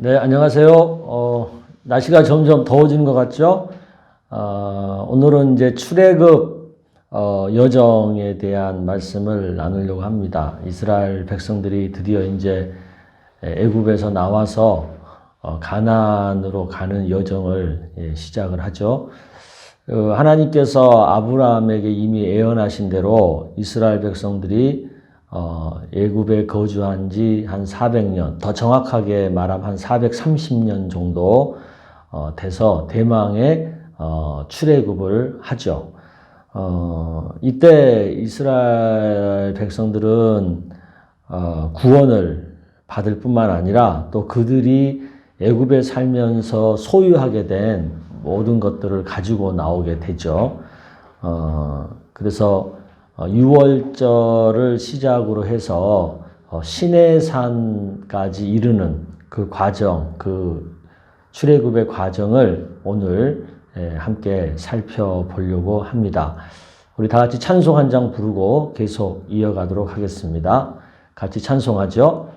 네, 안녕하세요. 날씨가 점점 더워지는 것 같죠? 오늘은 이제 출애굽 여정에 대한 말씀을 나누려고 합니다. 이스라엘 백성들이 드디어 이제 애굽에서 나와서 가나안으로 가는 여정을 시작을 하죠. 하나님께서 아브라함에게 이미 예언하신 대로 이스라엘 백성들이 애굽에 거주한 지 한 400년, 더 정확하게 말하면 한 430년 정도 돼서 대망의 출애굽을 하죠. 이때 이스라엘 백성들은 구원을 받을 뿐만 아니라 또 그들이 애굽에 살면서 소유하게 된 모든 것들을 가지고 나오게 되죠. 그래서 유월절을 시작으로 해서 시내산까지 이르는 그 과정, 그 출애굽의 과정을 오늘 함께 살펴보려고 합니다. 우리 다 같이 찬송 한 장 부르고 계속 이어가도록 하겠습니다. 같이 찬송하죠.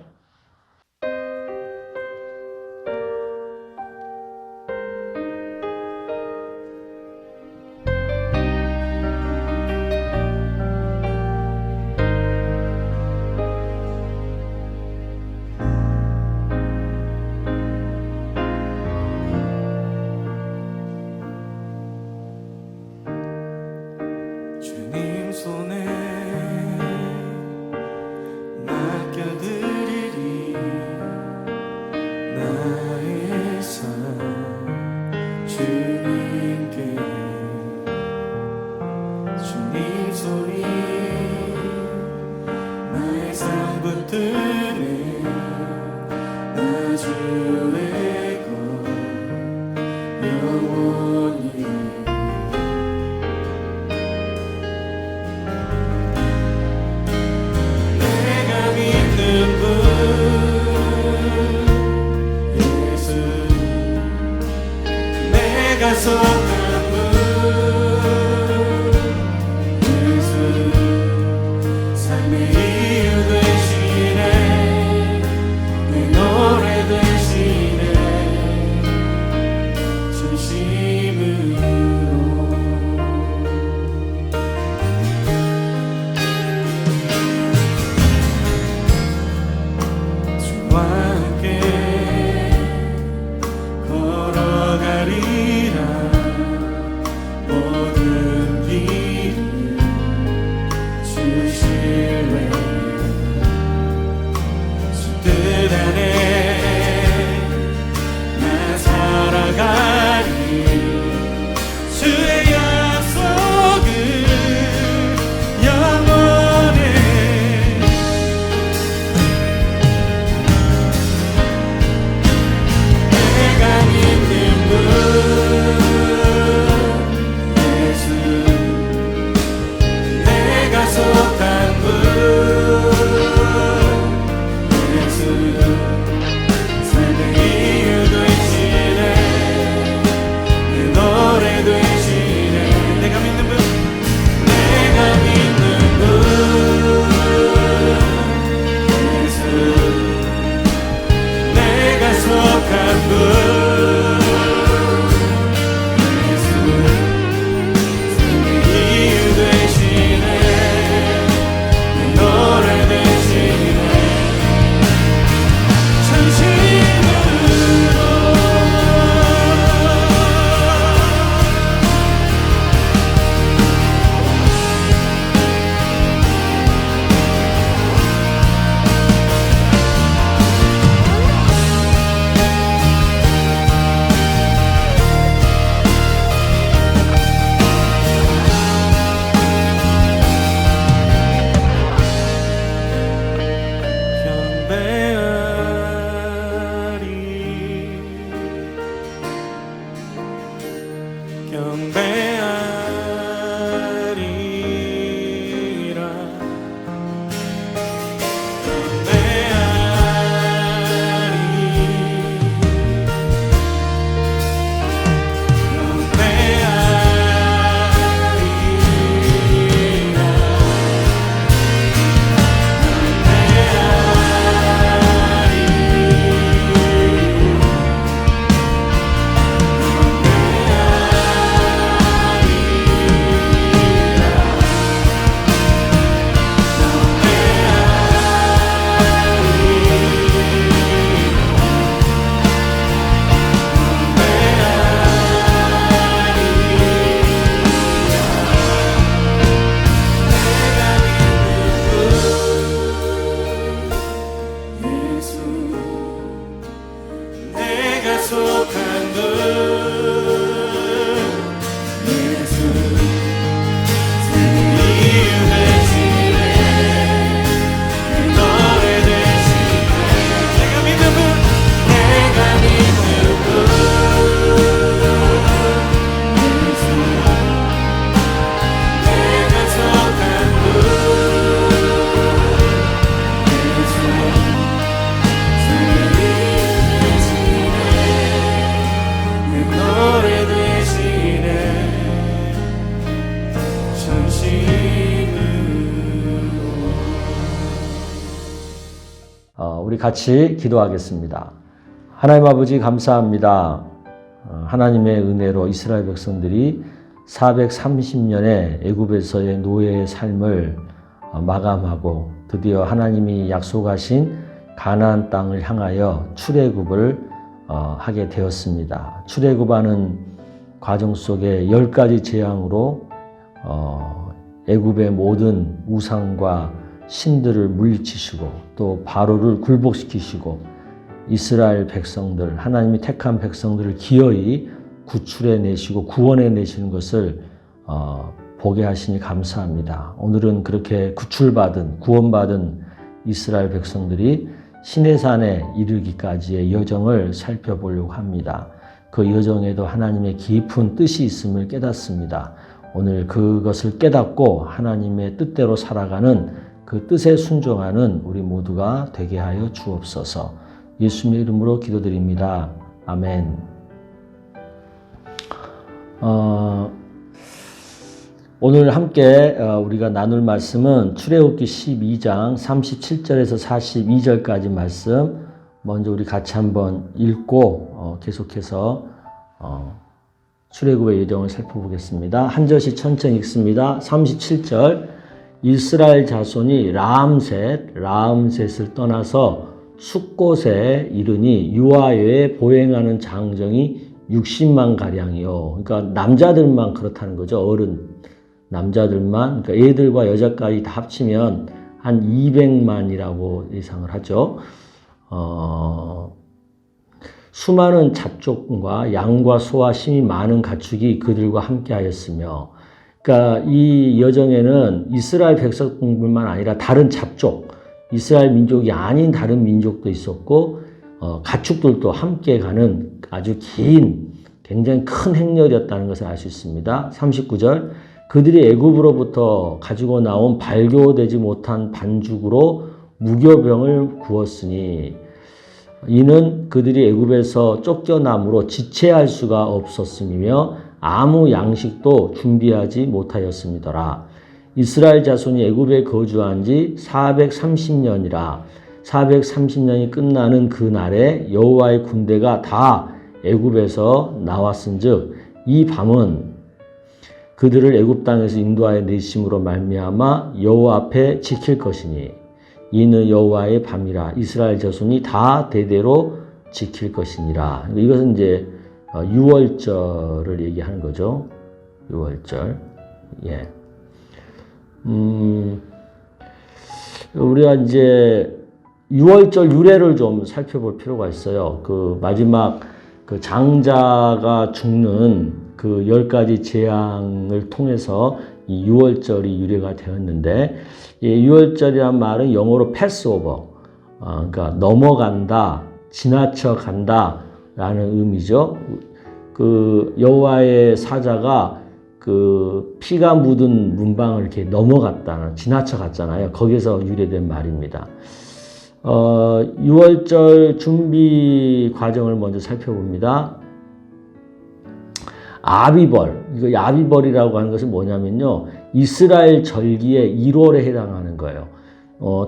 주님 손에 맡겨드리리 나의 삶 주님께 주님 손이 나의 삶 붙드네 나 주의 것 영원히 내가 속한 분 예수 삶의 이유 되시네 내 노래 되시네 전심으로 주와 함께 걸어가리라 모든 길을 주실래 주 뜻 안에 나 살아가리 주의 약속은 영원해 내가 믿는 분 예수 내가 속한 분 예수 삶의 이유 되시네 내 노래 되시네 내가 믿는 분 내가 믿는 분 예수 내가 속한 분 예수 삶의 이유 되시네 내 노래 되시네 전심으로 경배하리라 경배하리라 우리 같이 기도하겠습니다. 하나님 아버지 감사합니다. 하나님의 은혜로 이스라엘 백성들이 430년의 애굽에서의 노예의 삶을 마감하고 드디어 하나님이 약속하신 가나안 땅을 향하여 출애굽을 하게 되었습니다. 출애굽하는 과정 속에 10가지 재앙으로 애굽의 모든 우상과 신들을 물리치시고 또 바로를 굴복시키시고 이스라엘 백성들, 하나님이 택한 백성들을 기어이 구출해 내시고 구원해 내시는 것을 보게 하시니 감사합니다. 오늘은 그렇게 구출받은, 구원받은 이스라엘 백성들이 시내산에 이르기까지의 여정을 살펴보려고 합니다. 그 여정에도 하나님의 깊은 뜻이 있음을 깨닫습니다. 오늘 그것을 깨닫고 하나님의 뜻대로 살아가는 그 뜻에 순종하는 우리 모두가 되게 하여 주옵소서. 예수님의 이름으로 기도드립니다. 아멘. 오늘 함께 우리가 나눌 말씀은 출애굽기 12장 37절에서 42절까지 말씀 먼저 우리 같이 한번 읽고 계속해서 출애굽의 여정을 살펴보겠습니다. 한 절씩 천천히 읽습니다. 37절 이스라엘 자손이 라암셋을 떠나서 숫곳에 이르니 유아여에 보행하는 장정이 60만 가량이요. 그러니까 남자들만 그렇다는 거죠. 어른 남자들만, 그러니까 애들과 여자까지 다 합치면 한 200만이라고 예상을 하죠. 수많은 잡종과 양과 소와 심이 많은 가축이 그들과 함께 하였으며, 그러니까 이 여정에는 이스라엘 백성뿐만 아니라 다른 잡족, 이스라엘 민족이 아닌 다른 민족도 있었고, 가축들도 함께 가는 아주 긴, 굉장히 큰 행렬이었다는 것을 알 수 있습니다. 39절 그들이 애굽으로부터 가지고 나온 발교되지 못한 반죽으로 무교병을 구웠으니 이는 그들이 애굽에서 쫓겨남으로 지체할 수가 없었음이며 아무 양식도 준비하지 못하였음이더라. 이스라엘 자손이 애굽에 거주한 지 430년이라 430년이 끝나는 그날에 여호와의 군대가 다 애굽에서 나왔은즉 이 밤은 그들을 애굽 땅에서 인도하여 내심으로 말미암아 여호와 앞에 지킬 것이니 이는 여호와의 밤이라 이스라엘 자손이 다 대대로 지킬 것이니라. 이것은 이제 유월절을 얘기하는 거죠. 유월절. 예. 우리가 이제 유월절 유래를 좀 살펴볼 필요가 있어요. 그 마지막 그 장자가 죽는 그 10가지 재앙을 통해서 이 유월절이 유래가 되었는데, 이 유월절이란 말은 영어로 패스오버, 그러니까 넘어간다, 지나쳐 간다 라는 의미죠. 그 여호와의 사자가 그 피가 묻은 문방을 이렇게 넘어갔다, 지나쳐 갔잖아요. 거기서 유래된 말입니다. 유월절 준비 과정을 먼저 살펴봅니다. 아비벌, 이거 아비벌이라고 하는 것은 뭐냐면요, 이스라엘 절기의 1월에 해당하는 거예요.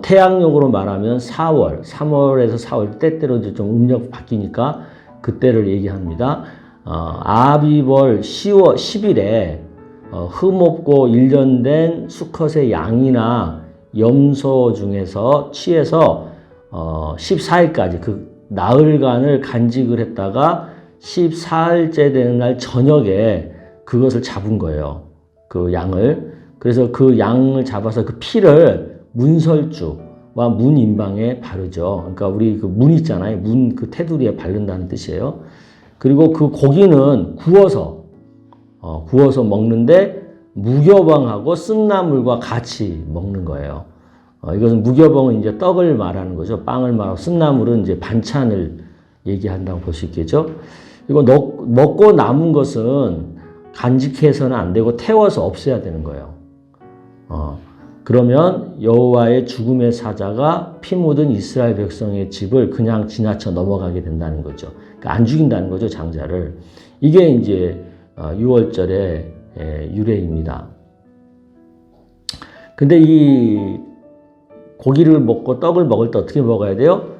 태양력으로 말하면 4월, 3월에서 4월, 때때로 이제 좀 음력 바뀌니까 그때를 얘기합니다. 아비벌 10월 10일에 흠없고 1년 된 수컷의 양이나 염소 중에서 취해서 14일까지 그 나흘간을 간직을 했다가 14일째 되는 날 저녁에 그것을 잡은 거예요. 그 양을. 그래서 그 양을 잡아서 그 피를 문설주와 문인방에 바르죠. 그러니까 우리 그 문 있잖아요. 문 그 테두리에 바른다는 뜻이에요. 그리고 그 고기는 구워서 먹는데 무교병하고 쓴나물과 같이 먹는 거예요. 이것은 무교병은 이제 떡을 말하는 거죠. 빵을 말하고 쓴나물은 이제 반찬을 얘기한다고 볼 수 있겠죠. 이거 먹고 남은 것은 간직해서는 안 되고 태워서 없애야 되는 거예요. 그러면 여호와의 죽음의 사자가 피 묻은 이스라엘 백성의 집을 그냥 지나쳐 넘어가게 된다는 거죠. 그러니까 안 죽인다는 거죠, 장자를. 이게 이제 유월절의 유래입니다. 근데 이 고기를 먹고 떡을 먹을 때 어떻게 먹어야 돼요?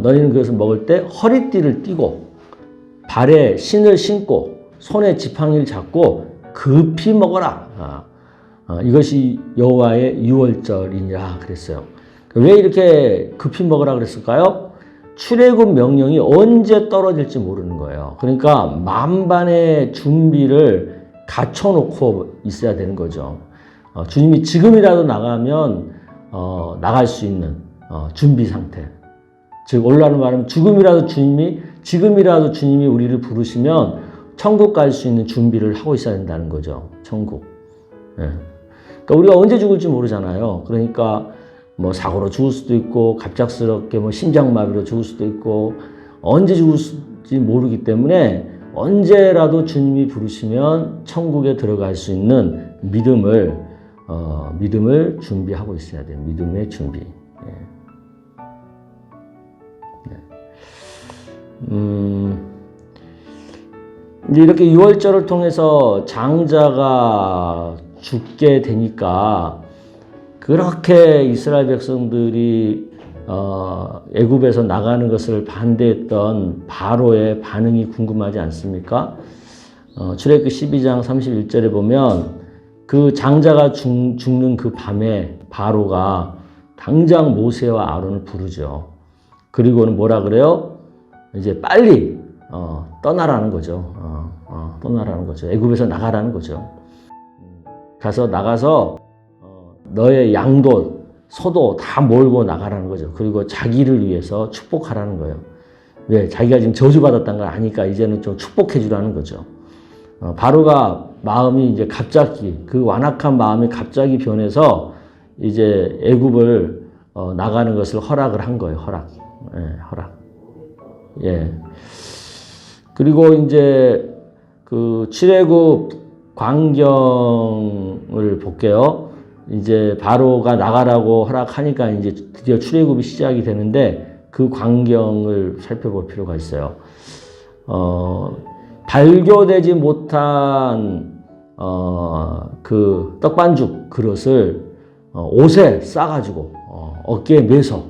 너희는 그것을 먹을 때 허리띠를 띠고 발에 신을 신고 손에 지팡이를 잡고 급히 먹어라. 이것이 여호와의 유월절이니라 그랬어요. 왜 이렇게 급히 먹으라 그랬을까요? 출애굽 명령이 언제 떨어질지 모르는 거예요. 그러니까 만반의 준비를 갖춰놓고 있어야 되는 거죠. 주님이 지금이라도 나가면 나갈 수 있는 준비 상태. 즉 오늘날로 말하면 지금이라도 주님이 우리를 부르시면 천국 갈 수 있는 준비를 하고 있어야 된다는 거죠. 천국. 예. 그러니까 우리가 언제 죽을지 모르잖아요. 그러니까 뭐 사고로 죽을 수도 있고 갑작스럽게 뭐 심장마비로 죽을 수도 있고 언제 죽을지 모르기 때문에 언제라도 주님이 부르시면 천국에 들어갈 수 있는 믿음을 준비하고 있어야 돼요. 믿음의 준비. 예. 이제 이렇게 유월절을 통해서 장자가 죽게 되니까 그렇게 이스라엘 백성들이 애굽에서 나가는 것을 반대했던 바로의 반응이 궁금하지 않습니까? 출애굽기 12장 31절에 보면 그 장자가 죽는 그 밤에 바로가 당장 모세와 아론을 부르죠. 그리고는 뭐라 그래요? 이제 빨리 떠나라는 거죠. 떠나라는 거죠. 애굽에서 나가라는 거죠. 나가서 너의 양도 소도 다 몰고 나가라는 거죠. 그리고 자기를 위해서 축복하라는 거예요. 왜? 자기가 지금 저주받았다는 걸 아니까 이제는 좀 축복해 주라는 거죠. 바로가 마음이 이제 갑자기 그 완악한 마음이 갑자기 변해서 이제 애굽을 나가는 것을 허락을 한 거예요. 허락. 예. 그리고 이제 그 출애굽 광경을 볼게요. 이제 바로가 나가라고 허락하니까 이제 드디어 출애굽이 시작이 되는데 그 광경을 살펴볼 필요가 있어요. 발교되지 못한 그 떡반죽 그릇을 옷에 싸가지고 어깨에 매서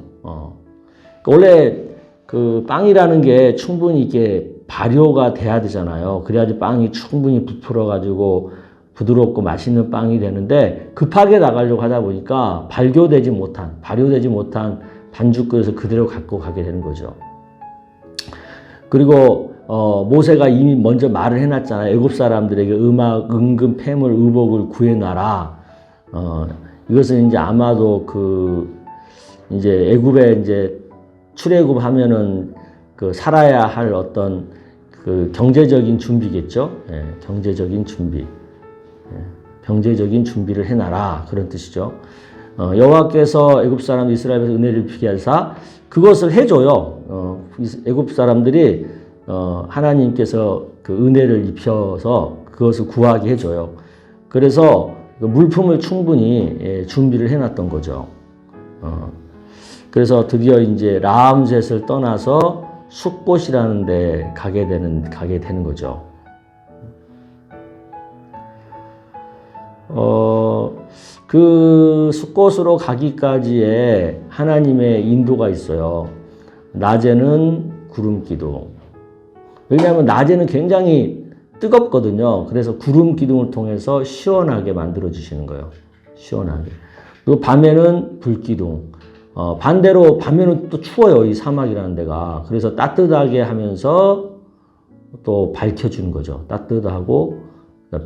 원래 그 빵이라는 게 충분히 이게 발효가 돼야 되잖아요. 그래야지 빵이 충분히 부풀어가지고 부드럽고 맛있는 빵이 되는데 급하게 나가려고 하다 보니까 발효되지 못한 반죽 그릇을 그대로 갖고 가게 되는 거죠. 그리고 모세가 이미 먼저 말을 해놨잖아요. 애굽 사람들에게 은금, 폐물, 의복을 구해놔라. 이것은 이제 아마도 이제 애굽에 이제 출애굽하면은 그 살아야 할 어떤 그 경제적인 준비겠죠. 예, 경제적인 준비. 경제적인 준비를 해놔라. 그런 뜻이죠. 여호와께서 애굽 사람 이스라엘에서 은혜를 입히게 하사 그것을 해줘요. 애굽 사람들이 하나님께서 그 은혜를 입혀서 그것을 구하게 해줘요. 그래서 물품을 충분히 준비를 해놨던 거죠. 그래서 드디어 이제 라암셋을 떠나서 숫곳이라는 데 가게 되는 거죠. 그 숫곳으로 가기까지의 하나님의 인도가 있어요. 낮에는 구름 기둥. 왜냐하면 낮에는 굉장히 뜨겁거든요. 그래서 구름 기둥을 통해서 시원하게 만들어 주시는 거예요. 시원하게. 그리고 밤에는 불 기둥. 반대로 밤에는 또 추워요. 이 사막이라는 데가. 그래서 따뜻하게 하면서 또 밝혀주는 거죠. 따뜻하고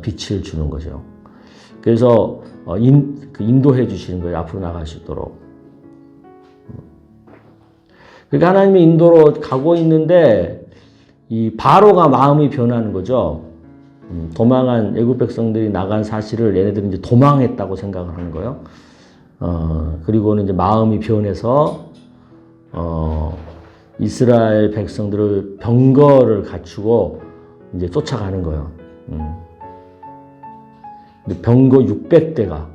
빛을 주는 거죠. 그래서 인도해 주시는 거예요. 앞으로 나갈 수 있도록. 그러니까 하나님의 인도로 가고 있는데 이 바로가 마음이 변하는 거죠. 도망한 애굽 백성들이 나간 사실을 얘네들은 이제 도망했다고 생각을 하는 거예요. 그리고는 이제 마음이 변해서 이스라엘 백성들을 병거를 갖추고 이제 쫓아가는 거예요. 병거 600대가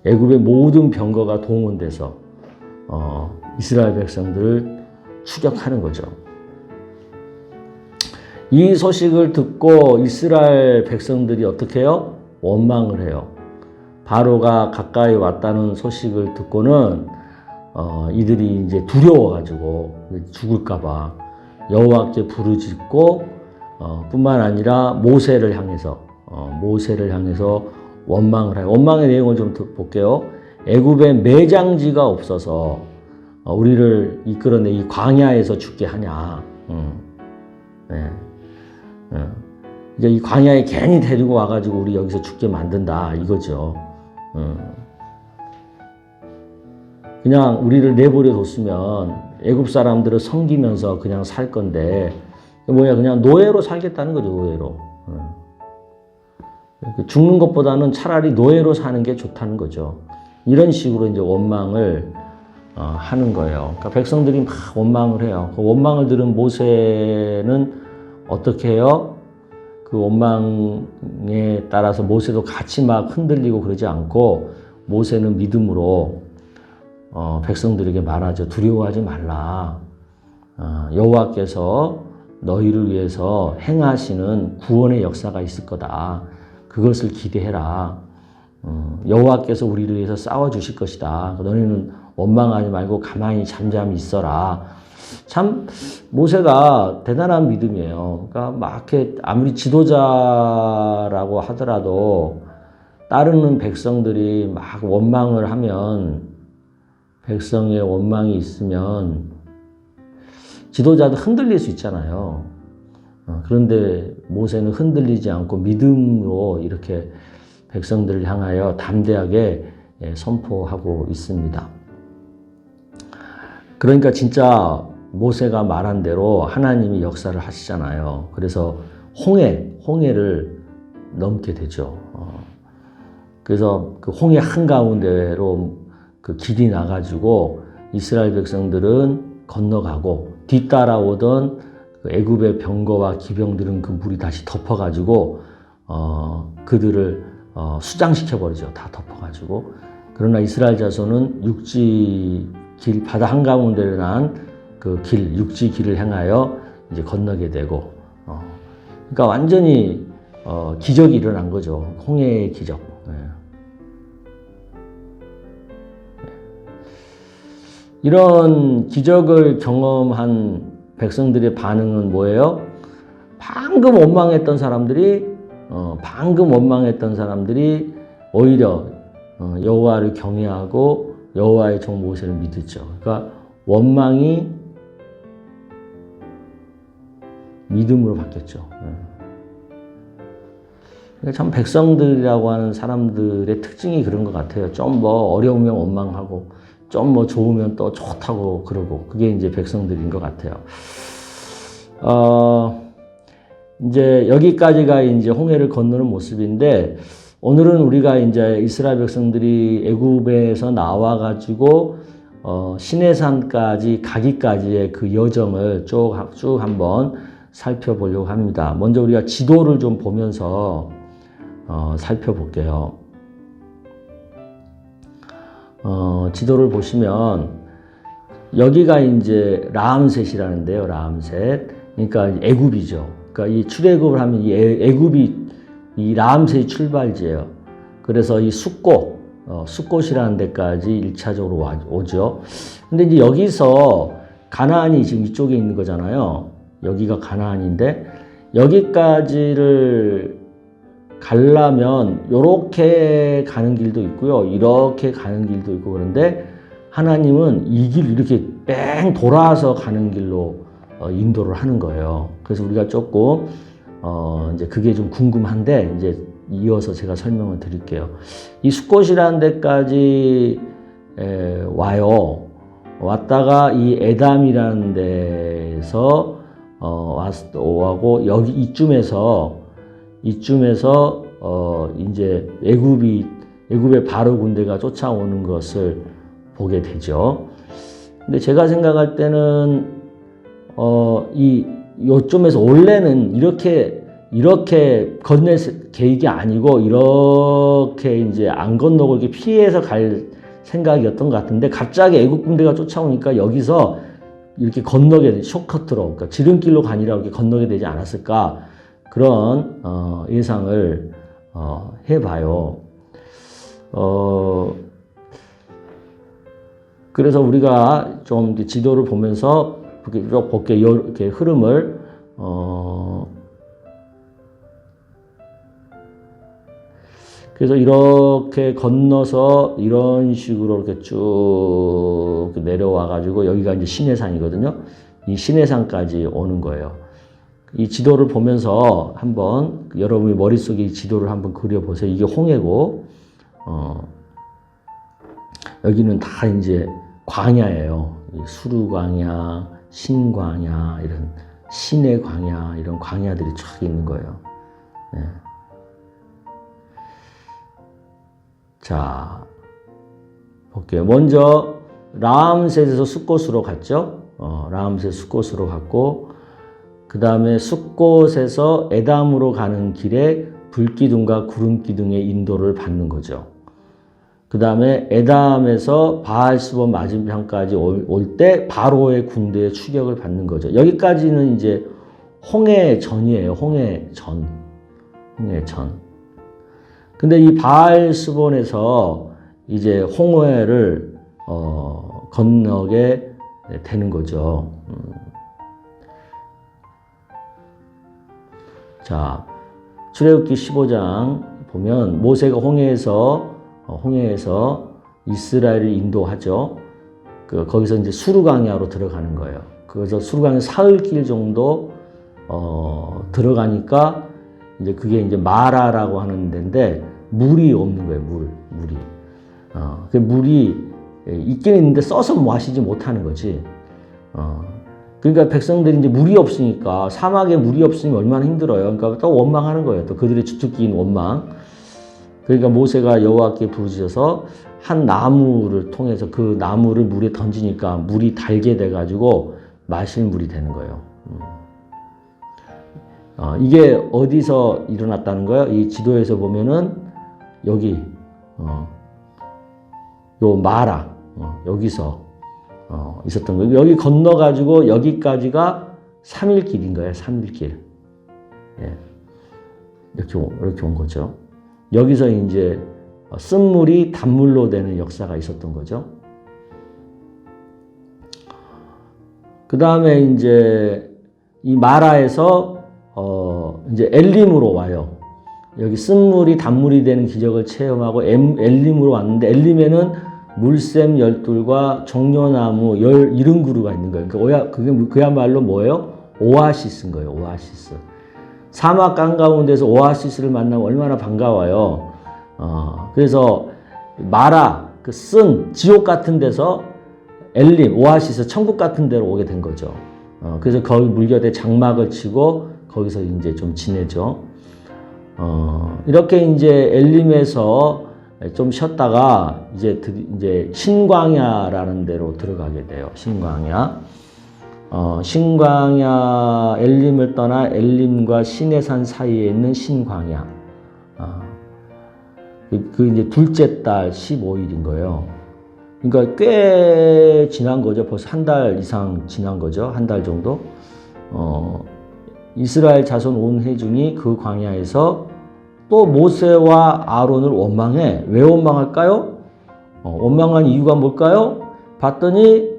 애굽의 모든 병거가 동원돼서 이스라엘 백성들을 추격하는 거죠. 이 소식을 듣고 이스라엘 백성들이 어떻게 해요? 원망을 해요. 바로가 가까이 왔다는 소식을 듣고는 이들이 이제 두려워가지고 죽을까봐 여호와께 부르짖고 뿐만 아니라 모세를 향해서 원망을 해요. 원망의 내용을 좀 볼게요. 애굽에 매장지가 없어서 우리를 이끌어내 이 광야에서 죽게 하냐. 이제 이 광야에 괜히 데리고 와가지고 우리 여기서 죽게 만든다 이거죠. 그냥 우리를 내버려 뒀으면 애굽 사람들을 섬기면서 그냥 살 건데 그냥 노예로 살겠다는 거죠. 노예로. 죽는 것보다는 차라리 노예로 사는 게 좋다는 거죠. 이런 식으로 이제 원망을 하는 거예요. 그러니까 백성들이 막 원망을 해요. 그 원망을 들은 모세는 어떻게 해요? 그 원망에 따라서 모세도 같이 막 흔들리고 그러지 않고 모세는 믿음으로 백성들에게 말하죠. 두려워하지 말라. 여호와께서 너희를 위해서 행하시는 구원의 역사가 있을 거다. 그것을 기대해라. 여호와께서 우리를 위해서 싸워주실 것이다. 너희는 원망하지 말고 가만히 잠잠히 있어라. 참 모세가 대단한 믿음이에요. 그러니까 막 이렇게 아무리 지도자라고 하더라도 따르는 백성들이 막 원망을 하면 백성의 원망이 있으면 지도자도 흔들릴 수 있잖아요. 그런데 모세는 흔들리지 않고 믿음으로 이렇게 백성들을 향하여 담대하게 선포하고 있습니다. 그러니까 진짜 모세가 말한 대로 하나님이 역사를 하시잖아요. 그래서 홍해를 넘게 되죠. 그래서 그 홍해 한가운데로 그 길이 나가지고 이스라엘 백성들은 건너가고 뒤따라오던 그 애굽의 병거와 기병들은 그 물이 다시 덮어가지고 그들을 수장시켜 버리죠. 다 덮어가지고. 그러나 이스라엘 자손은 육지 길 바다 한가운데를 난 그 길, 육지 길을 향하여 이제 건너게 되고, 그러니까 완전히 기적이 일어난 거죠. 홍해의 기적. 이런 기적을 경험한 백성들의 반응은 뭐예요? 방금 원망했던 사람들이 오히려 여호와를 경외하고 여호와의 종 모세를 믿었죠. 그러니까 원망이 믿음으로 바뀌었죠. 참 백성들이라고 하는 사람들의 특징이 그런 것 같아요. 좀 뭐 어려우면 원망하고 좀 뭐 좋으면 또 좋다고 그러고 그게 이제 백성들인 것 같아요. 이제 여기까지가 이제 홍해를 건너는 모습인데 오늘은 우리가 이제 이스라엘 백성들이 애굽에서 나와 가지고 시내산까지 가기까지의 그 여정을 쭉 한번 살펴보려고 합니다. 먼저 우리가 지도를 좀 보면서 살펴볼게요. 지도를 보시면 여기가 이제 라암셋이라는데요. 라암셋. 그러니까 애굽이죠. 그러니까 이 출애굽을 하면 이 애굽이 이 라암셋이 출발지예요. 그래서 이 숫곳이라는 데까지 1차적으로 오죠. 근데 이제 여기서 가나안이 지금 이쪽에 있는 거잖아요. 여기가 가나안인데 여기까지를 가려면 이렇게 가는 길도 있고요. 이렇게 가는 길도 있고 그런데 하나님은 이 길 이렇게 뺑 돌아서 가는 길로 인도를 하는 거예요. 그래서 우리가 조금 이제 그게 좀 궁금한데 이제 이어서 제가 설명을 드릴게요. 이 숫곳이라는 데까지 와요. 왔다가 이 에담이라는 데서 오하고 여기 이쯤에서 이제 애굽의 바로 군대가 쫓아오는 것을 보게 되죠. 근데 제가 생각할 때는 요쯤에서 원래는 이렇게 건널 계획이 아니고 이렇게 이제 안 건너고 이렇게 피해서 갈 생각이었던 것 같은데 갑자기 애국 군대가 쫓아오니까 여기서 이렇게 건너게 쇼커트로 그러니까 지름길로 가니라 이렇게 건너게 되지 않았을까 그런 예상을 해봐요. 그래서 우리가 좀 이렇게 지도를 보면서 이렇게 쭉 볼게요. 이렇게 흐름을 그래서 이렇게 건너서 이런 식으로 이렇게 쭉 내려와 가지고 여기가 이제 신해산이거든요. 이 신해산까지 오는 거예요. 이 지도를 보면서 한번 여러분이 머릿속에 이 지도를 한번 그려보세요. 이게 홍해고 여기는 다 이제 광야예요. 수루광야, 신광야, 이런 신의 광야, 이런 광야들이 쫙 있는 거예요. 네. 자, 볼게요. 먼저 라암셋에서 숫곳으로 갔죠. 라암셋 숫곳으로 갔고, 그 다음에 숫곳에서 에담으로 가는 길에 불기둥과 구름기둥의 인도를 받는 거죠. 그 다음에 에담에서 바알스본 맞은편까지 올 때 바로의 군대의 추격을 받는 거죠. 여기까지는 이제 홍해전이에요. 홍해전. 근데 이 바알스본에서 이제 홍해를 건너게 되는 거죠. 자, 출애굽기 15장 보면 모세가 홍해에서 이스라엘을 인도하죠. 거기서 이제 수르강야로 들어가는 거예요. 그래서 수르강야 사흘길 정도 들어가니까 이제 그게 이제 마라라고 하는 데인데 물이 없는 거예요. 물이. 그 물이 있긴 있는데 써서 마시지 못하는 거지. 그러니까 백성들이 이제 물이 없으니까 사막에 물이 없으면 얼마나 힘들어요. 그러니까 또 원망하는 거예요. 또 그들의 주특기인 원망. 그러니까 모세가 여호와께 부르셔서 한 나무를 통해서 그 나무를 물에 던지니까 물이 달게 돼가지고 마실 물이 되는 거예요. 이게 어디서 일어났다는 거예요? 이 지도에서 보면은 여기 요 마라 여기서 있었던 거예요. 여기 건너가지고 여기까지가 3일 길인 거예요. 3일 길. 예. 이렇게 온 거죠. 여기서 이제 쓴물이 단물로 되는 역사가 있었던 거죠. 그 다음에 이제 이 마라에서 이제 엘림으로 와요. 여기 쓴물이 단물이 되는 기적을 체험하고 엘림으로 왔는데 엘림에는 물샘 12과 종려나무 70그루가 있는 거예요. 그러니까 그게 그야말로 뭐예요? 오아시스인 거예요. 오아시스. 사막 한가운데서 오아시스를 만나면 얼마나 반가워요. 그래서 마라, 그 쓴 지옥 같은 데서 엘림, 오아시스, 천국 같은 데로 오게 된 거죠. 그래서 거기 물곁에 장막을 치고 거기서 이제 좀 지내죠. 이렇게 이제 엘림에서 좀 쉬었다가 이제 신광야라는 데로 들어가게 돼요. 신광야. 신광야, 엘림을 떠나 엘림과 시내산 사이에 있는 신광야. 그 이제 둘째 달 15일인 거예요. 그러니까 꽤 지난 거죠. 벌써 한 달 이상 지난 거죠. 한 달 정도. 이스라엘 자손 온 회중이 그 광야에서 또 모세와 아론을 원망해. 왜 원망할까요? 원망한 이유가 뭘까요? 봤더니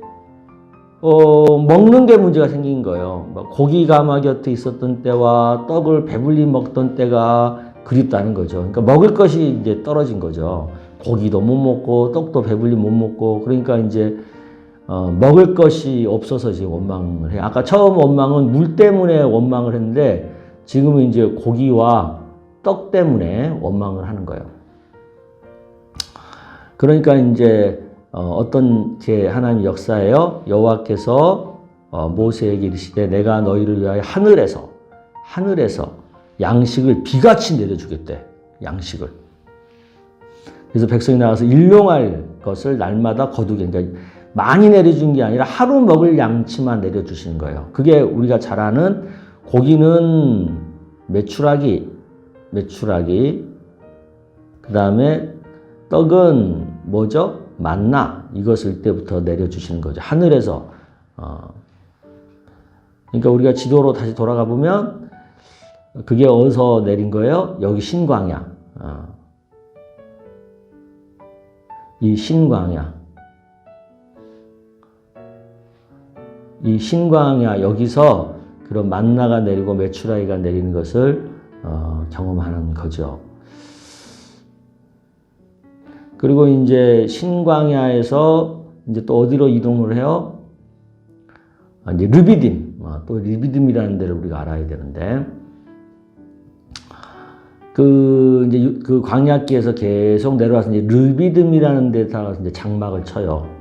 먹는 게 문제가 생긴 거예요. 고기 가마 곁에 있었던 때와 떡을 배불리 먹던 때가 그립다는 거죠. 그러니까 먹을 것이 이제 떨어진 거죠. 고기도 못 먹고 떡도 배불리 못 먹고 그러니까 이제 먹을 것이 없어서 지금 원망을 해요. 아까 처음 원망은 물 때문에 원망을 했는데 지금은 이제 고기와 떡 때문에 원망을 하는 거예요. 그러니까 이제 어떤 제 하나님 역사예요. 여호와께서 모세에게 이르시되 내가 너희를 위하여 하늘에서 양식을 비같이 내려주겠대. 양식을. 그래서 백성이 나가서 일용할 것을 날마다 거두게. 그러니까 많이 내려준 게 아니라 하루 먹을 양치만 내려주시는 거예요. 그게 우리가 잘 아는 고기는 메추라기, 그 다음에 떡은 뭐죠? 만나. 이것을 때부터 내려주시는 거죠. 하늘에서. 그러니까 우리가 지도로 다시 돌아가 보면 그게 어디서 내린 거예요? 여기 신광야. 이 신광야. 이 신광야 여기서 그런 만나가 내리고 메추라기가 내리는 것을 경험하는 거죠. 그리고 이제 신광야에서 이제 또 어디로 이동을 해요? 이제 르비딤, 또 르비딤이라는 데를 우리가 알아야 되는데, 이제 그 광야길에서 계속 내려와서 이제 르비딤이라는 데다가 이제 장막을 쳐요.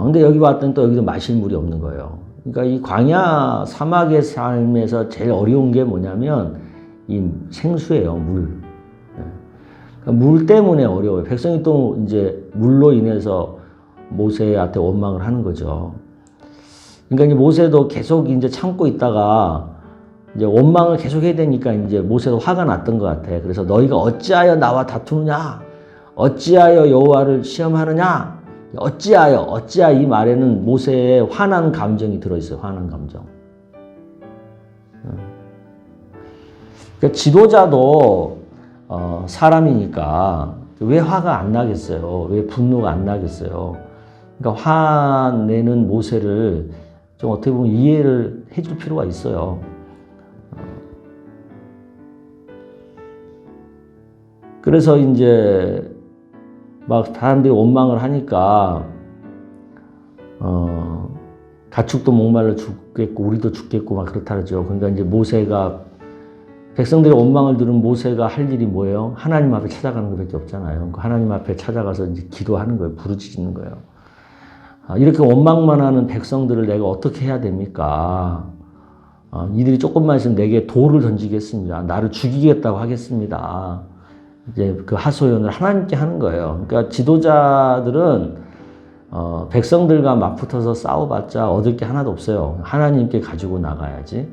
근데 여기 왔더니 또 여기도 마실 물이 없는 거예요. 그러니까 이 광야 사막의 삶에서 제일 어려운 게 뭐냐면 이 생수예요, 물. 그러니까 물 때문에 어려워요. 백성이 또 이제 물로 인해서 모세한테 원망을 하는 거죠. 그러니까 이제 모세도 계속 이제 참고 있다가 이제 원망을 계속 해야 되니까 이제 모세도 화가 났던 것 같아. 그래서 너희가 어찌하여 나와 다투느냐? 어찌하여 여호와를 시험하느냐? 어찌하여 이 말에는 모세의 화난 감정이 들어있어요. 화난 감정. 그러니까 지도자도 사람이니까 왜 화가 안 나겠어요? 왜 분노가 안 나겠어요? 그러니까 화내는 모세를 좀 어떻게 보면 이해를 해줄 필요가 있어요. 그래서 이제 막 사람들이 원망을 하니까 가축도 목말라 죽겠고 우리도 죽겠고 막 그렇다 그러죠. 그러니까 이제 모세가 백성들의 원망을 들은 모세가 할 일이 뭐예요? 하나님 앞에 찾아가는 것밖에 없잖아요. 그러니까 하나님 앞에 찾아가서 이제 기도하는 거예요. 부르짖는 거예요. 이렇게 원망만 하는 백성들을 내가 어떻게 해야 됩니까? 이들이 조금만 있으면 내게 돌을 던지겠습니다. 나를 죽이겠다고 하겠습니다. 이제 그 하소연을 하나님께 하는 거예요. 그러니까 지도자들은 백성들과 맞붙어서 싸워봤자 얻을 게 하나도 없어요. 하나님께 가지고 나가야지.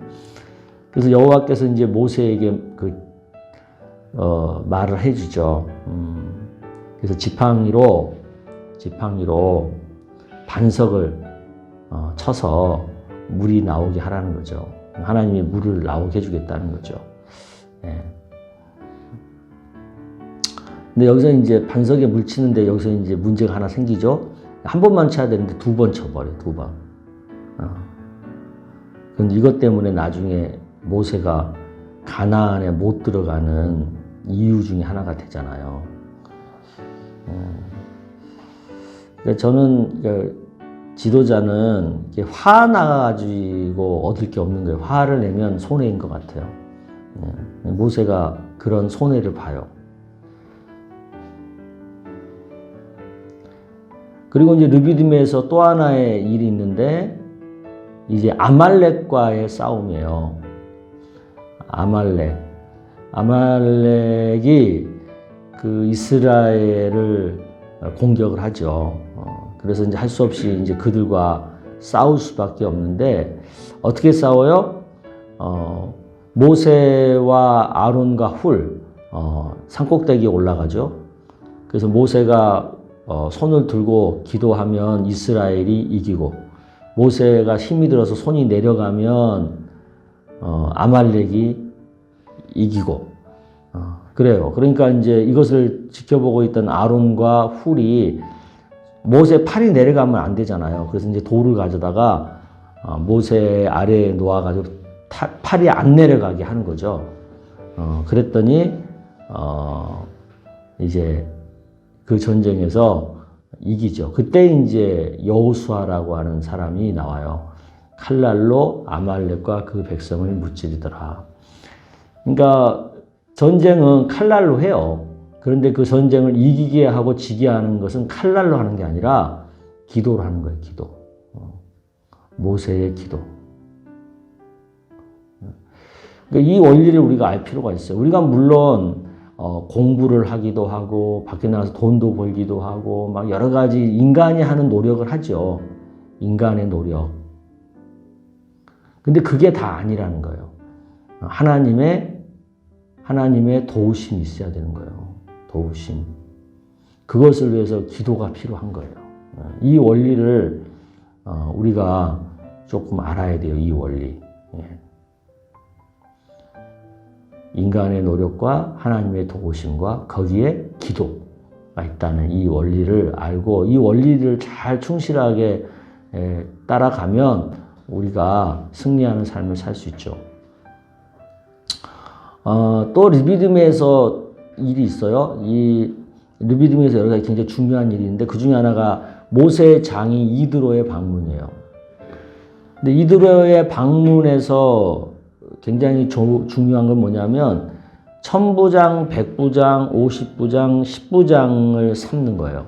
그래서 여호와께서 이제 모세에게 말을 해주죠. 그래서 지팡이로 반석을 쳐서 물이 나오게 하라는 거죠. 하나님이 물을 나오게 해주겠다는 거죠. 예. 근데 여기서 이제 반석에 물 치는데 여기서 이제 문제가 하나 생기죠. 한 번만 쳐야 되는데 두 번 쳐버려, 두 번. 근데 이것 때문에 나중에 모세가 가나안에 못 들어가는 이유 중에 하나가 되잖아요. 그러니까 저는 지도자는 화나가지고 얻을 게 없는 거예요. 화를 내면 손해인 것 같아요. 모세가 그런 손해를 봐요. 그리고 이제 르비딤에서 또 하나의 일이 있는데 이제 아말렉과의 싸움이에요. 아말렉이 그 이스라엘을 공격을 하죠. 그래서 이제 할 수 없이 이제 그들과 싸울 수밖에 없는데 어떻게 싸워요? 모세와 아론과 훌 산꼭대기에 올라가죠. 그래서 모세가 손을 들고 기도하면 이스라엘이 이기고 모세가 힘이 들어서 손이 내려가면 아말렉이 이기고 그래요. 그러니까 이제 이것을 지켜보고 있던 아론과 훌이 모세 팔이 내려가면 안 되잖아요. 그래서 이제 돌을 가져다가 모세 아래에 놓아가지고 팔이 안 내려가게 하는 거죠. 그랬더니 이제 그 전쟁에서 이기죠. 그때 이제 여호수아라고 하는 사람이 나와요. 칼날로 아말렉과 그 백성을 무찌르더라. 그러니까 전쟁은 칼날로 해요. 그런데 그 전쟁을 이기게 하고 지게 하는 것은 칼날로 하는 게 아니라 기도로 하는 거예요. 기도. 모세의 기도. 그러니까 이 원리를 우리가 알 필요가 있어요. 우리가 물론 공부를 하기도 하고 밖에 나가서 돈도 벌기도 하고 막 여러 가지 인간이 하는 노력을 하죠. 인간의 노력. 근데 그게 다 아니라는 거예요. 하나님의 도우심이 있어야 되는 거예요. 도우심. 그것을 위해서 기도가 필요한 거예요. 이 원리를 우리가 조금 알아야 돼요. 이 원리. 인간의 노력과 하나님의 도우심과 거기에 기도가 있다는 이 원리를 알고 이 원리를 잘 충실하게 따라가면 우리가 승리하는 삶을 살 수 있죠. 또 르비딤에서 일이 있어요. 이 르비딤에서 여러 가지 굉장히 중요한 일이 있는데 그 중에 하나가 모세의 장이 이드로의 방문이에요. 근데 이드로의 방문에서 굉장히 중요한 건 뭐냐면 천부장, 백부장, 50부장, 10부장을 삼는 거예요.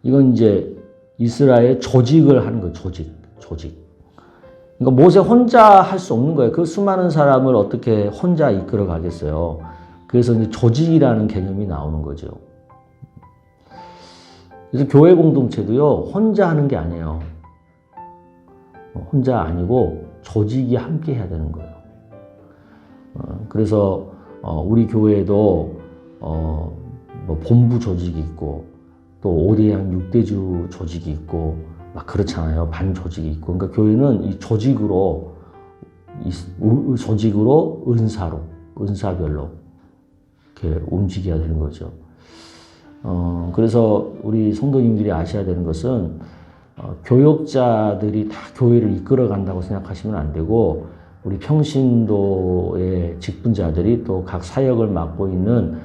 이건 이제 이스라엘 조직을 하는 거예요. 조직. 그러니까 모세 혼자 할 수 없는 거예요. 그 수많은 사람을 어떻게 혼자 이끌어 가겠어요. 그래서 이제 조직이라는 개념이 나오는 거죠. 그래서 교회 공동체도요, 혼자 하는 게 아니에요. 혼자 아니고 조직이 함께 해야 되는 거예요. 그래서 우리 교회도 뭐 본부 조직이 있고 또 5대양 6대주 조직이 있고 막 그렇잖아요. 반 조직이 있고. 그러니까 교회는 이 조직으로 은사별로 이렇게 움직여야 되는 거죠. 그래서 우리 성도님들이 아셔야 되는 것은 교역자들이 다 교회를 이끌어 간다고 생각하시면 안 되고 우리 평신도의 직분자들이 또 각 사역을 맡고 있는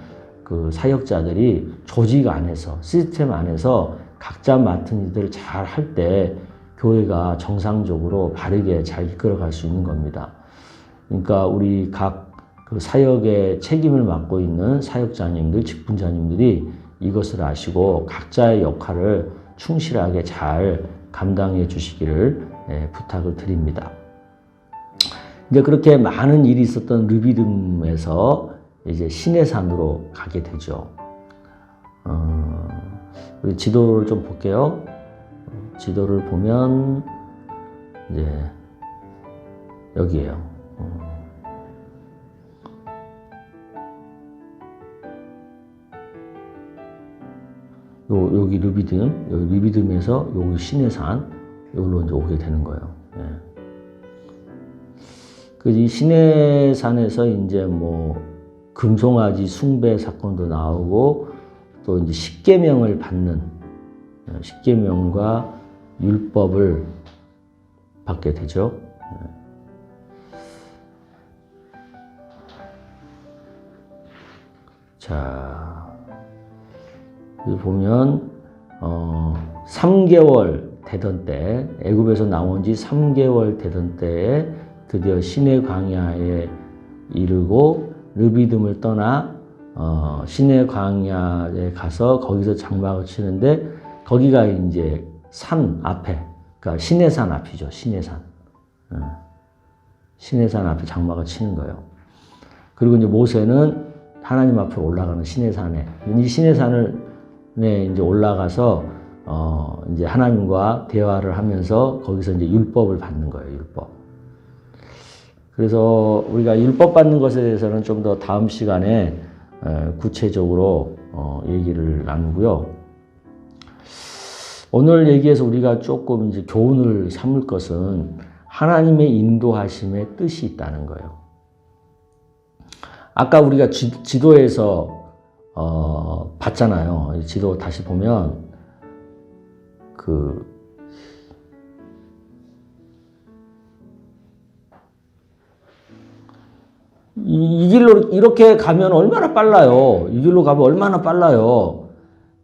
그 사역자들이 조직 안에서 시스템 안에서 각자 맡은 일들을 잘 할 때 교회가 정상적으로 바르게 잘 이끌어갈 수 있는 겁니다. 그러니까 우리 각 그 사역의 책임을 맡고 있는 사역자님들, 직분자님들이 이것을 아시고 각자의 역할을 충실하게 잘 감당해 주시기를 부탁을 드립니다. 이제 그렇게 많은 일이 있었던 르비딤에서 이제 시내산으로 가게 되죠. 우리 지도를 좀 볼게요. 지도를 보면 이제 여기에요. 여기 르비딤에서 여기 시내산 여기로 이제 오게 되는 거예요. 이 시내산에서 이제 뭐 금송아지 숭배 사건도 나오고 또 이제 십계명을 받는 십계명과 율법을 받게 되죠. 자, 여기 보면 3개월 되던 때, 애굽에서 나온 지 3개월 되던 때에 드디어 시내 광야에 이르고 르비딤을 떠나 시내 광야에 가서 거기서 장막을 치는데 거기가 이제 산 앞에, 그러니까 시내산 앞이죠. 시내산. 시내산 앞에 장막을 치는 거예요. 그리고 이제 모세는 하나님 앞에 올라가는 시내산에, 이 시내산을 이제 올라가서 이제 하나님과 대화를 하면서 거기서 이제 율법을 받는 거예요. 율법. 그래서 우리가 율법 받는 것에 대해서는 좀 더 다음 시간에 구체적으로 얘기를 나누고요. 오늘 얘기에서 우리가 조금 이제 교훈을 삼을 것은 하나님의 인도하심의 뜻이 있다는 거예요. 아까 우리가 지도에서 봤잖아요. 지도 다시 보면 이 길로 이렇게 가면 얼마나 빨라요. 이 길로 가면 얼마나 빨라요.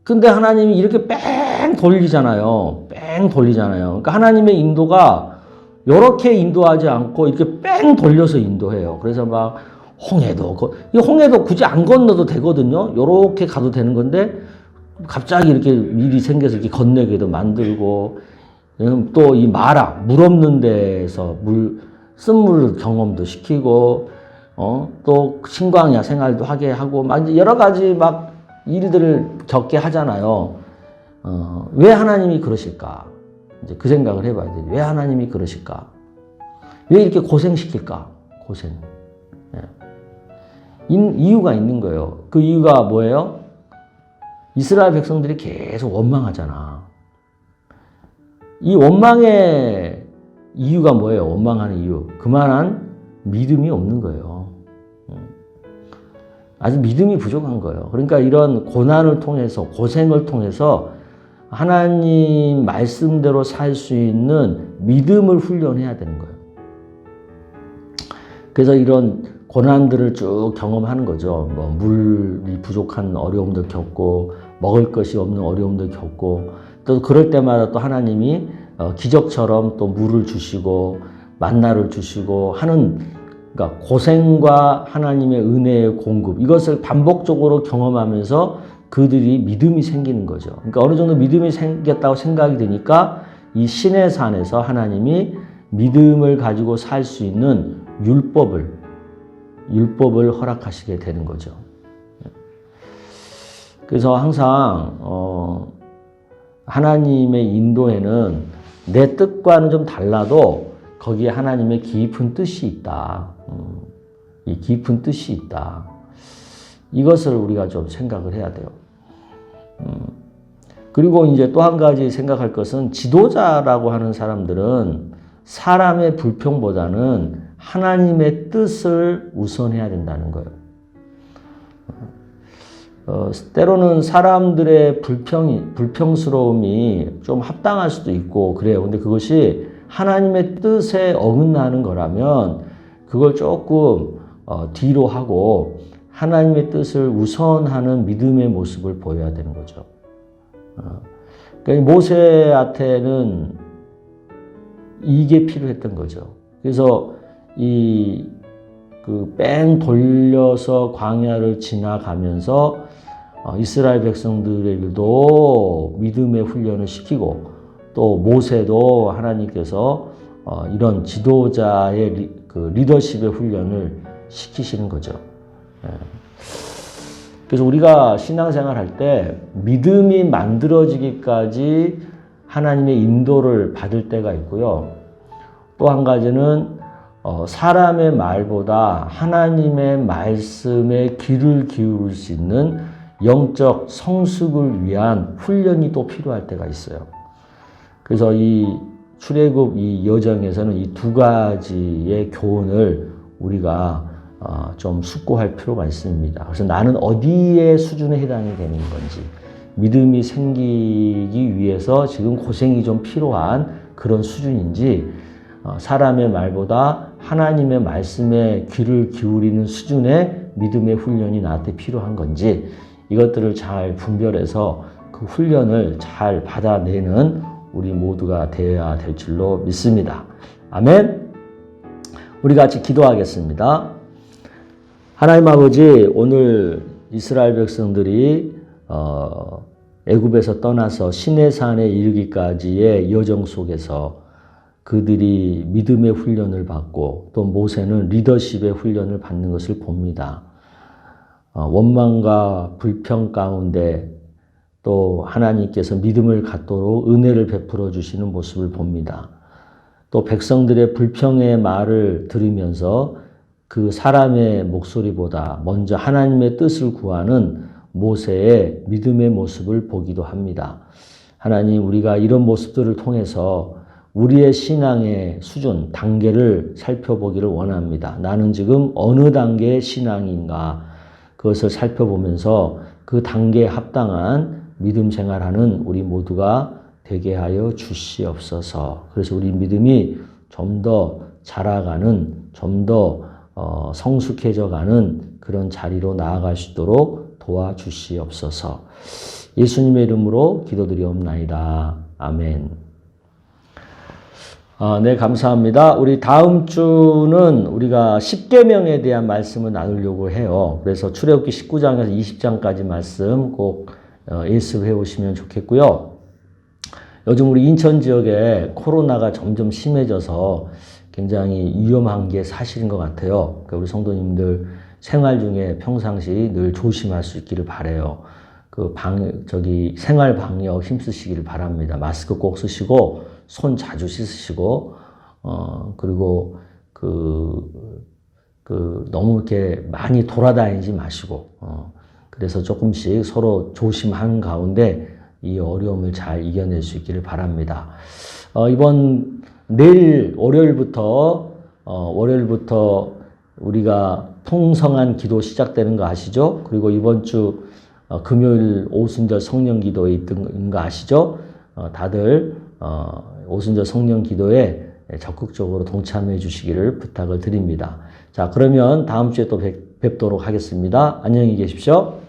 근데 하나님이 이렇게 뺑 돌리잖아요. 뺑 돌리잖아요. 그러니까 하나님의 인도가 이렇게 인도하지 않고 이렇게 뺑 돌려서 인도해요. 그래서 막 이 홍해도 굳이 안 건너도 되거든요. 이렇게 가도 되는 건데 갑자기 이렇게 일이 생겨서 이렇게 건너게도 만들고 또 이 마라 물 없는 데에서 쓴물 경험도 시키고 또 신광야 생활도 하게 하고 막 여러 가지 막 일들을 겪게 하잖아요. 왜 하나님이 그러실까? 이제 그 생각을 해봐야 돼요. 왜 하나님이 그러실까? 왜 이렇게 고생시킬까? 고생. 이유가 있는 거예요. 그 이유가 뭐예요? 이스라엘 백성들이 계속 원망하잖아. 이 원망의 이유가 뭐예요? 원망하는 이유. 그만한 믿음이 없는 거예요. 아직 믿음이 부족한 거예요. 그러니까 이런 고난을 통해서, 고생을 통해서 하나님 말씀대로 살 수 있는 믿음을 훈련해야 되는 거예요. 그래서 이런 고난들을 쭉 경험하는 거죠. 뭐 물이 부족한 어려움도 겪고 먹을 것이 없는 어려움도 겪고 또 그럴 때마다 또 하나님이 기적처럼 또 물을 주시고 만나를 주시고 하는, 그러니까 고생과 하나님의 은혜의 공급, 이것을 반복적으로 경험하면서 그들이 믿음이 생기는 거죠. 그러니까 어느 정도 믿음이 생겼다고 생각이 되니까 이 신의 산에서 하나님이 믿음을 가지고 살 수 있는 율법을 허락하시게 되는 거죠. 그래서 항상 하나님의 인도에는 내 뜻과는 좀 달라도 거기에 하나님의 깊은 뜻이 있다. 이 깊은 뜻이 있다. 이것을 우리가 좀 생각을 해야 돼요. 그리고 이제 또 한 가지 생각할 것은, 지도자라고 하는 사람들은 사람의 불평보다는 하나님의 뜻을 우선해야 된다는 거예요. 때로는 사람들의 불평스러움이 좀 합당할 수도 있고 그래요. 근데 그것이 하나님의 뜻에 어긋나는 거라면 그걸 조금 뒤로 하고 하나님의 뜻을 우선하는 믿음의 모습을 보여야 되는 거죠. 그러니까 모세한테는 이게 필요했던 거죠. 그래서 뺑 돌려서 광야를 지나가면서 이스라엘 백성들에게도 믿음의 훈련을 시키고, 또 모세도 하나님께서 이런 지도자의 리더십의 훈련을 시키시는 거죠. 그래서 우리가 신앙생활 할 때 믿음이 만들어지기까지 하나님의 인도를 받을 때가 있고요. 또 한 가지는 사람의 말보다 하나님의 말씀에 귀를 기울일 수 있는 영적 성숙을 위한 훈련이 또 필요할 때가 있어요. 그래서 이 출애굽 이 여정에서는 이 두 가지의 교훈을 우리가 좀 숙고할 필요가 있습니다. 그래서 나는 어디의 수준에 해당이 되는 건지, 믿음이 생기기 위해서 지금 고생이 좀 필요한 그런 수준인지, 사람의 말보다 하나님의 말씀에 귀를 기울이는 수준의 믿음의 훈련이 나한테 필요한 건지, 이것들을 잘 분별해서 그 훈련을 잘 받아내는 우리 모두가 되어야 될 줄로 믿습니다. 아멘. 우리 같이 기도하겠습니다. 하나님 아버지, 오늘 이스라엘 백성들이 애굽에서 떠나서 시내산에 이르기까지의 여정 속에서 그들이 믿음의 훈련을 받고, 또 모세는 리더십의 훈련을 받는 것을 봅니다. 원망과 불평 가운데 또 하나님께서 믿음을 갖도록 은혜를 베풀어 주시는 모습을 봅니다. 또 백성들의 불평의 말을 들으면서 그 사람의 목소리보다 먼저 하나님의 뜻을 구하는 모세의 믿음의 모습을 보기도 합니다. 하나님, 우리가 이런 모습들을 통해서 우리의 신앙의 수준, 단계를 살펴보기를 원합니다. 나는 지금 어느 단계의 신앙인가, 그것을 살펴보면서 그 단계에 합당한 믿음 생활하는 우리 모두가 되게 하여 주시옵소서. 그래서 우리 믿음이 좀 더 자라가는, 좀 더 성숙해져가는 그런 자리로 나아갈 수 있도록 도와주시옵소서. 예수님의 이름으로 기도드리옵나이다. 아멘. 네, 감사합니다. 우리 다음 주는 우리가 십계명에 대한 말씀을 나누려고 해요. 그래서 출애굽기 19장에서 20장까지 말씀 꼭 예습해 오시면 좋겠고요. 요즘 우리 인천 지역에 코로나가 점점 심해져서 굉장히 위험한 게 사실인 것 같아요. 그러니까 우리 성도님들 생활 중에 평상시 늘 조심할 수 있기를 바라요. 생활 방역 힘쓰시기를 바랍니다. 마스크 꼭 쓰시고, 손 자주 씻으시고, 그리고 너무 이렇게 많이 돌아다니지 마시고, 그래서 조금씩 서로 조심하는 가운데 이 어려움을 잘 이겨낼 수 있기를 바랍니다. 내일 월요일부터 우리가 풍성한 기도 시작되는 거 아시죠? 그리고 이번 주 금요일 오순절 성령 기도에 있던 거 아시죠? 다들 오순절 성령 기도에 적극적으로 동참해 주시기를 부탁을 드립니다. 자, 그러면 다음 주에 또 뵙도록 하겠습니다. 안녕히 계십시오.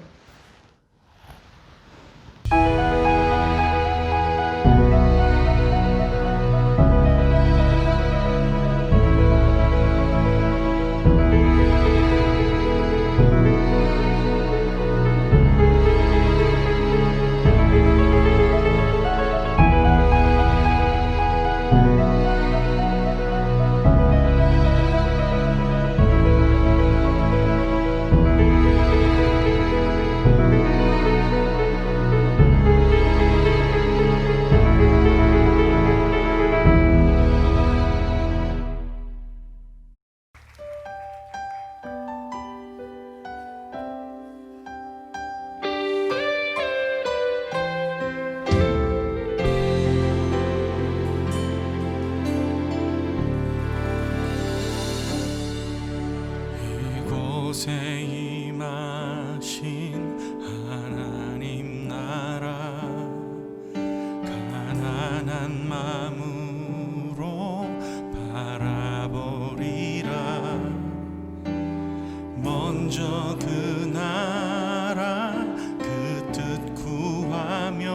이곳에 임하신 하나님 나라 가난한 마음으로 바라보리라. 먼저 그 나라 그 뜻 구하며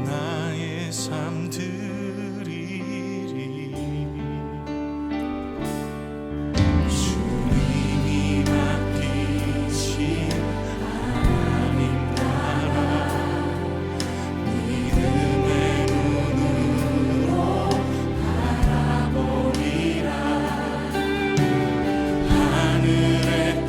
나의 삶 드리리. 주님이 맡기신 하나님 나라 믿음의 눈으로 바라보리라. 하늘의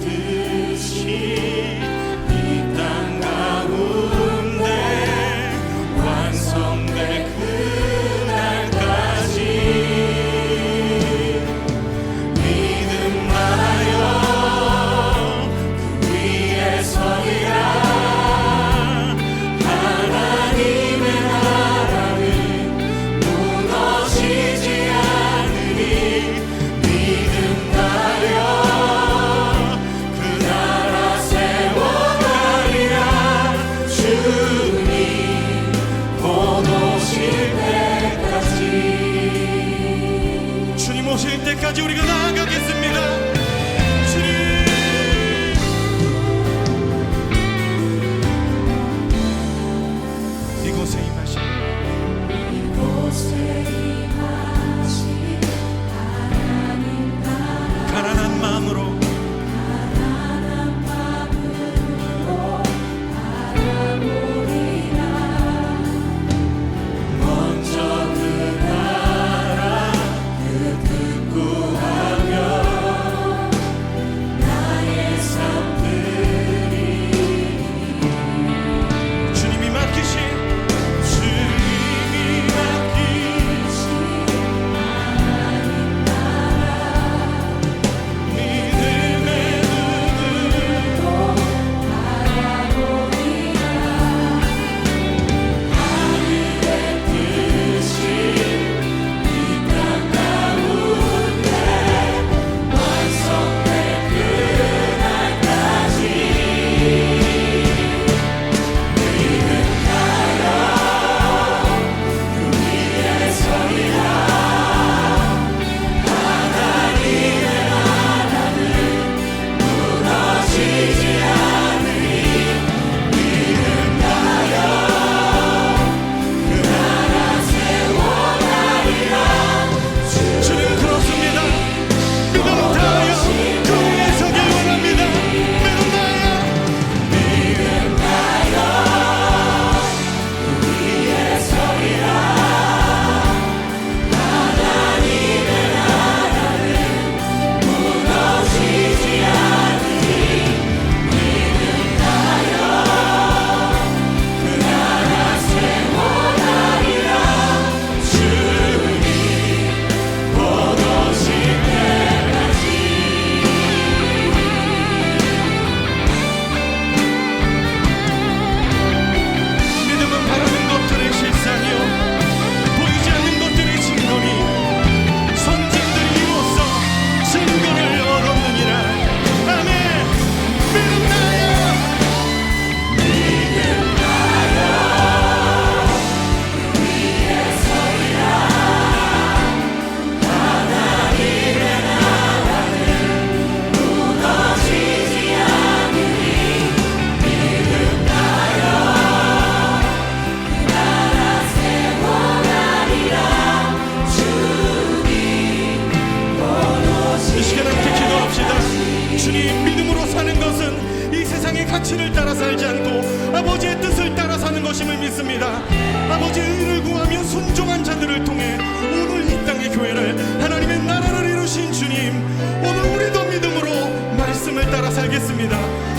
가치를 따라 살지 않고 아버지의 뜻을 따라 사는 것임을 믿습니다. 아버지의 의를 구하며 순종한 자들을 통해 오늘 이 땅의 교회를 하나님의 나라를 이루신 주님, 오늘 우리도 믿음으로 말씀을 따라 살겠습니다.